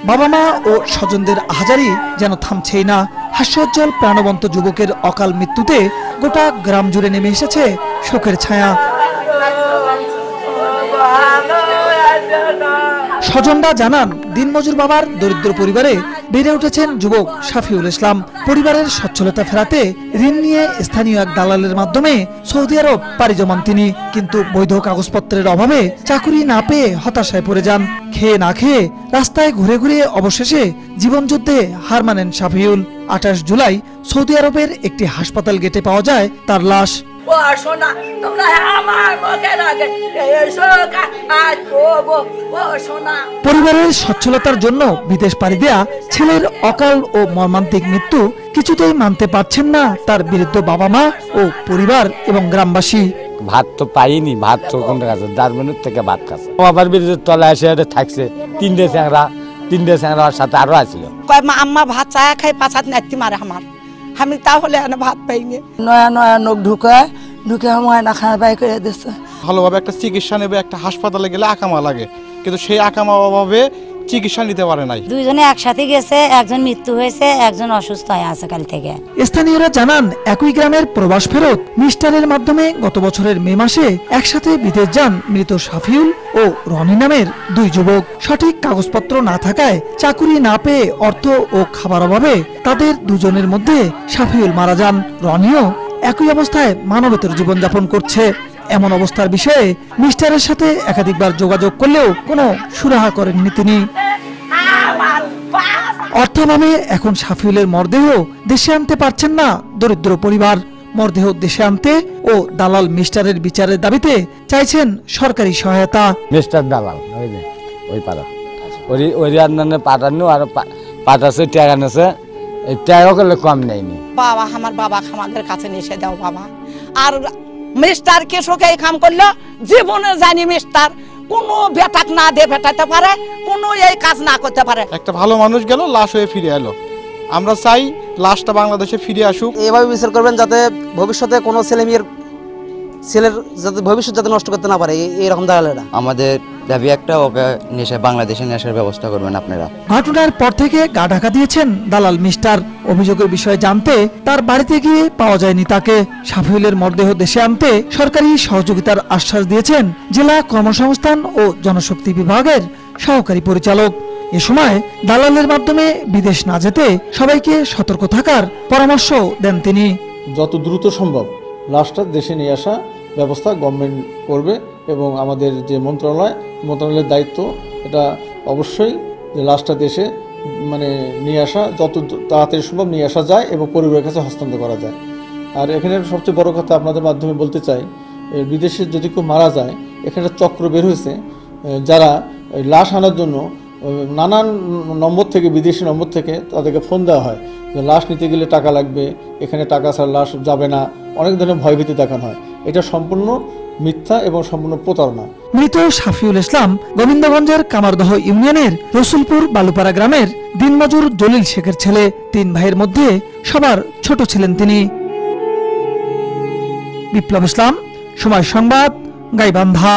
বাবা মা ও স্বজনদের আহাজারি যেন থামছেই না। হাস্যোজ্জ্বল প্রাণবন্ত যুবকের অকাল মৃত্যুতে গোটা গ্রাম জুড়ে নেমে এসেছে শোকের ছায়া। স্বজনরা জানান, দিনমজুর বাবার দরিদ্র পরিবারে বেড়ে উঠেছেন যুবক শাফিউল ইসলাম। পরিবারের সচ্ছলতা ফেরাতে ঋণ নিয়ে স্থানীয় এক দালালের মাধ্যমে সৌদি আরব পাড়ি জমান তিনি, কিন্তু বৈধ কাগজপত্রের অভাবে চাকুরি না পেয়ে হতাশায় পড়ে যান। খেয়ে না খেয়ে রাস্তায় ঘুরে ঘুরে অবশেষে জীবনযুদ্ধে হার মানেন শাফিউল। 28 জুলাই সৌদি আরবের একটি হাসপাতাল গেটে পাওয়া যায় তার লাশ। পরিবারের সচ্ছলতার জন্য বিদেশ পাড়ি দেয়া ছেলের অকাল ও মর্মান্তিক মৃত্যু কিছুতেই মানতে পারছেন না তার বৃদ্ধ বাবা মা ও পরিবার এবং গ্রামবাসী। ভাত তো পাইনি, ভাত তো কোন কাছে জার্মানির থেকে ভাত খাচ্ছে। বাবার বিরুদ্ধে তলায় এসে থাকছে তিনটে স্যাংরার সাথে আরো আসছিল। আম্মা ভাত চা খাই 5-7 নাতি মারে আমার, আমি তাহলে ভাত পাইনি। নয়া নক ঢুকে ময়না খানা বাই করে দিচ্ছে। ভালোভাবে একটা চিকিৎসা নেবে, একটা হাসপাতালে গেলে আকামা লাগে, কিন্তু সেই আকামা অভাবে চিকিৎসা নিতে পারে নাই। দুইজনে একসাথে গেছে, একজন মৃত্যু হয়েছে, একজন অসুস্থ হয়ে আছে কাল থেকে। স্থানীয়রা জানান, একই গ্রামের প্রবাস ফেরত মিস্টারের মাধ্যমে গত বছরের মে মাসে একসাথে বিদেশ যান মৃত শাফিউল ও রনি নামের দুই যুবক। সঠিক কাগজপত্র না থাকায় চাকুরি না পেয়ে অর্থ ও খাবার অভাবে তাদের দুজনের মধ্যে শাফিউল মারা যান। রনিও একই অবস্থায় মানবেতর জীবনযাপন করছে। এমন অবস্থার বিষয়ে মিস্টারের সাথে একাধিকবার যোগাযোগ করলেও কোনো সুরাহা করেননি তিনি। অর্থাভাবে এখন শাফিউলের মরদেহ দেশে আনতে পারছেন না দরিদ্র পরিবার। মরদেহ দেশে আনতে ও দালাল মিস্টারের বিচারের দাবিতে চাইছেন সরকারি সহায়তা। মিস্টার দালাল ওই পাড়া ওই রান্নানে পাঠানো আর পাঠাচ্ছে টাকা নেছে, এই টাকা করলে কম নেয়নি। বাবা আমার বাবা আমাদের কাছে নিষে দাও বাবা। আর মিস্টার কৃষক এই কাম করলো, জীবনে জানি মিস্টার কোনো বেটাক না দিয়ে ভেটাতে পারে, কোনো এই কাজ না করতে পারে। একটা ভালো মানুষ গেল, লাশ হয়ে ফিরে এলো। আমরা চাই লাশটা বাংলাদেশে ফিরে আসুক। এভাবে বিচার করবেন যাতে ভবিষ্যতে কোনো ছেলের যাতে ভবিষ্যৎ যাতে নষ্ট করতে না পারে এরকম দালালেরা। আমাদের দাবি একটা, ওকে বাংলাদেশে নেশার ব্যবস্থা করবেন আপনারা। ঘটনার পর থেকে গা ঢাকা দিয়েছেন দালাল মিস্টার। অভিযোগের বিষয়ে জানতে তার বাড়িতে গিয়ে পাওয়া যায়নি তাকে। শাফিউলের মরদেহ দেশে আনতে সরকারি সহযোগিতার আশ্বাস দিয়েছেন জেলা কর্মসংস্থান ও জনশক্তি বিভাগের সহকারী পরিচালক। এ সময় দালালের মাধ্যমে বিদেশ না যেতে সবাইকে সতর্ক থাকার পরামর্শ দেন তিনি। যত দ্রুত সম্ভব লাশটা দেশে নিয়ে আসা ব্যবস্থা গভর্নমেন্ট করবে এবং আমাদের যে মন্ত্রণালয়ের দায়িত্ব এটা অবশ্যই যে লাশটা দেশে নিয়ে আসা, যত তাড়াতাড়ি সম্ভব নিয়ে আসা যায় এবং পরিবারের কাছে হস্তান্তর করা যায়। আর এখানে সবচেয়ে বড় কথা আপনাদের মাধ্যমে বলতে চাই, বিদেশে যদি কেউ মারা যায়, এখানে চক্র বের হয়েছে যারা লাশ আনার জন্য নানান নম্বর থেকে, বিদেশি নম্বর থেকে তাদেরকে ফোন দেওয়া হয় যে লাশ নিতে গেলে টাকা লাগবে, এখানে টাকা ছাড়া লাশ যাবে না, অনেক ধরনের ভয়ভীতি দেখানো হয়। এটা সম্পূর্ণ মিথ্যা এবং সম্পূর্ণ প্রতারণা। মৃত শাফিউল ইসলাম গোবিন্দগঞ্জের কামারদহ ইউনিয়নের রসুলপুর বালুপাড়া গ্রামের দিনমজুর জলিল শেখের ছেলে। 3 ভাইয়ের মধ্যে সবার ছোট ছিলেন তিনি। বিপ্লব ইসলাম, সময় সংবাদ, গাইবান্ধা।